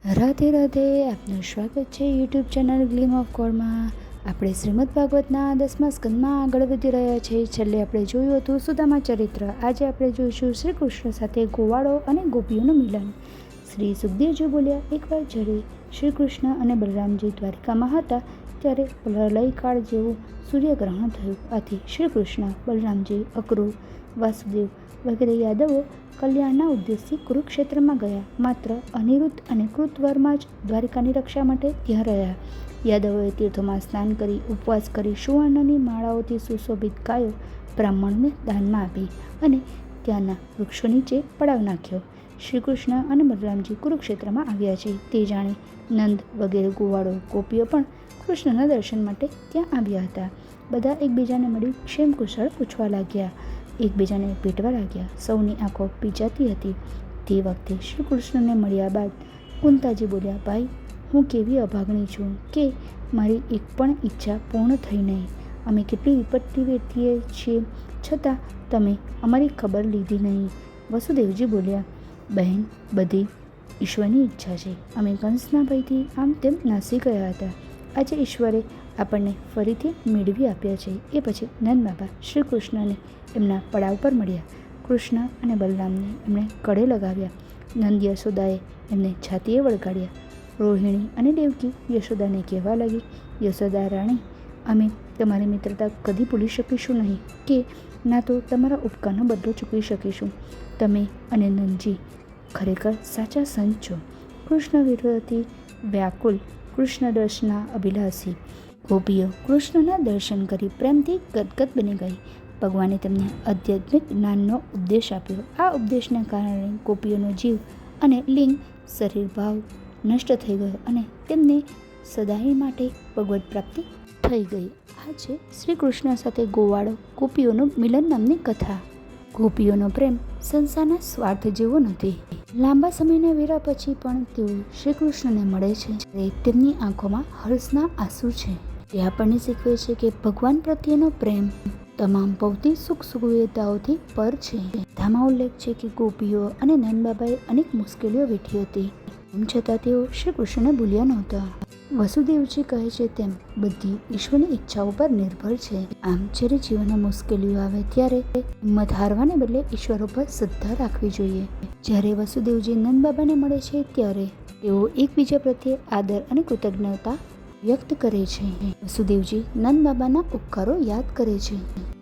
રાધે રાધે, આપનું સ્વાગત છે યુટ્યુબ ચેનલ ગ્લીમ ઓફ ગોડમાં. આપણે શ્રીમદ ભાગવતના 10મા સ્કંદમાં આગળ વધી રહ્યા છીએ. છેલ્લે આપણે જોયું હતું સુદામા ચરિત્ર. આજે આપણે જોઈશું શ્રી કૃષ્ણ સાથે ગોવાળો અને ગોપીઓનું મિલન. શ્રી સુખદેવજી બોલ્યા, એકવાર જ્યારે શ્રી કૃષ્ણ અને બલરામજી દ્વારિકામાં હતા ત્યારે પ્રલયકાળ જેવું સૂર્યગ્રહણ થયું. આથી શ્રી કૃષ્ણ, બલરામજી, અક્રૂર, વાસુદેવ વગેરે યાદવો કલ્યાણના ઉદ્દેશથી કુરુક્ષેત્રમાં ગયા. માત્ર અનિરુદ્ધ અને કૃતવર્મા જ દ્વારિકાની રક્ષા માટે ત્યાં રહ્યા. યાદવોએ તીર્થોમાં સ્નાન કરી, ઉપવાસ કરી, સુવર્ણની માળાઓથી સુશોભિત ગાયો બ્રાહ્મણોને દાનમાં આપી અને ત્યાંના વૃક્ષો નીચે પડાવ નાખ્યો. શ્રી કૃષ્ણ અને બલરામજી કુરુક્ષેત્રમાં આવ્યા છે તે જાણી નંદ વગેરે ગોવાળો ગોપીઓ પણ કૃષ્ણના દર્શન માટે ત્યાં આવ્યા હતા. બધા એકબીજાને મળી ક્ષેમ કુશળ પૂછવા લાગ્યા, એકબીજાને ભેટવા લાગ્યા. સૌની આંખો પીચાતી હતી. તે વખતે શ્રી કૃષ્ણને મળ્યા બાદ કુંતાજી બોલ્યા, ભાઈ, હું કેવી અભાગણી છું કે મારી એક પણ ઈચ્છા પૂર્ણ થઈ નહીં. અમે કેટલી વિપત્તિ વેઠીએ છીએ, છતાં તમે અમારી ખબર લીધી નહીં. વસુદેવજી બોલ્યા, બહેન, બધી ઈશ્વરની ઈચ્છા છે. અમે કંસના ભયથી આમ તેમ નાસી ગયા હતા. આજે ઈશ્વરે આપણને ફરીથી મેળવી આપ્યા છે. એ પછી નંદ બાબા શ્રી કૃષ્ણને એમના પડાવ પર મળ્યા. કૃષ્ણ અને બલરામને એમણે ગળે લગાવ્યા. નંદ યશોદાએ એમને છાતીએ વળગાડ્યા. રોહિણી અને દેવકી યશોદાને કહેવા લાગી, યશોદા રાણી, અમે તમારી મિત્રતા કદી ભૂલી શકીશું નહીં કે ના તો તમારા ઉપકારનો બદલો ચૂકવી શકીશું. તમે અને નંદજી ખરેખર સાચા સંત છો. કૃષ્ણ વિરોધી વ્યાકુલ, કૃષ્ણ દર્શના અભિલાષી. ગોપીઓ કૃષ્ણના દર્શન કરી પ્રેમથી ગદગદ બની ગઈ. ભગવાને તેમને આધ્યાત્મિક જ્ઞાનનો ઉપદેશ આપ્યો. આ ઉપદેશના કારણે ગોપીઓનો જીવ અને લિંગ શરીર ભાવ નષ્ટ થઈ ગયો અને તેમને સદાય માટે ભગવત પ્રાપ્તિ થઈ ગઈ. આ છે શ્રી કૃષ્ણ સાથે ગોવાળો ગોપીઓનું મિલન નામની કથા. ગોપીઓનો પ્રેમ સંસારના સ્વાર્થ જેવો નથી. લાંબા સમયના વેરા પછી પણ તેઓ શ્રી કૃષ્ણને મળે છે ત્યારે તેમની આંખોમાં હર્ષના આંસુ છે. તે આપણને શીખવે છે કે ભગવાન પ્રત્યેનો પ્રેમ તમામ ભૌતિક સુખ સુવિધાઓથી પર છે. કથામાં ઉલ્લેખ છે કે ગોપીઓ અને નંદબાબાએ અનેક મુશ્કેલીઓ વેઠી હતી, તેમ છતાં તેઓ શ્રી કૃષ્ણને ભૂલ્યા નહોતા. વસુદેવજી કહે છે તેમ બધી ઈશ્વરની ઈચ્છાઓ પર નિર્ભર છે. આમ જ્યારે જીવનમાં મુશ્કેલીઓ આવે ત્યારે હિંમત હારવાને બદલે ઈશ્વર ઉપર શ્રદ્ધા રાખવી જોઈએ. જ્યારે વસુદેવજી નંદબાબાને મળે છે ત્યારે તેઓ એકબીજા પ્રત્યે આદર અને કૃતજ્ઞતા વ્યક્ત કરે છે. વસુદેવજી નંદ બાબાના ઉપકારો યાદ કરે છે,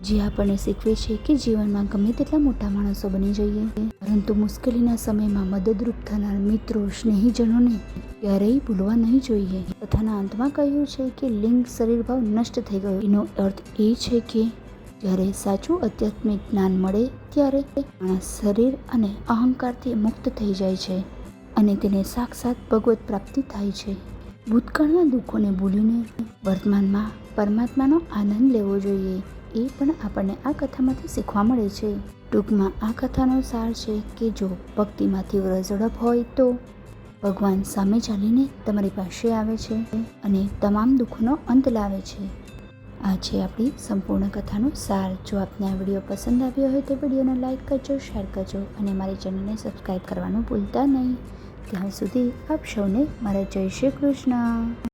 જે આપણને શીખવે છે કે જીવનમાં ગમે તેટલા મોટા માણસો બની જઈએ, પરંતુ મુશ્કેલીના સમયમાં મદદરૂપ થનાર મિત્રો, સ્નેહીજનોને ક્યારેય ભૂલવા નહીં જોઈએ. કથાના અંતમાં કહ્યું છે કે લિંગ શરીર ભાવ નષ્ટ થઈ ગયો. એનો અર્થ એ છે કે જ્યારે સાચું આધ્યાત્મિક જ્ઞાન મળે ત્યારે માણસ શરીર અને અહંકારથી મુક્ત થઈ જાય છે અને તેને સાક્ષાત ભગવત પ્રાપ્તિ થાય છે. ભૂતકાળના દુઃખોને ભૂલીને વર્તમાનમાં પરમાત્માનો આનંદ લેવો જોઈએ, એ પણ આપણને આ કથામાંથી શીખવા મળે છે. ટૂંકમાં આ કથાનો સાર છે કે જો ભક્તિમાં તીવ્ર ઝડપ હોય તો ભગવાન સામે ચાલીને તમારી પાસે આવે છે અને તમામ દુઃખોનો અંત લાવે છે. આ છે આપણી સંપૂર્ણ કથાનો સાર. જો આપને આ વિડીયો પસંદ આવ્યો હોય તો વિડીયોને લાઇક કરજો, શેર કરજો અને મારી ચેનલને સબસ્ક્રાઈબ કરવાનું ભૂલતા નહીં. ત્યાં સુધી આપ સૌને મારા જય શ્રી કૃષ્ણ.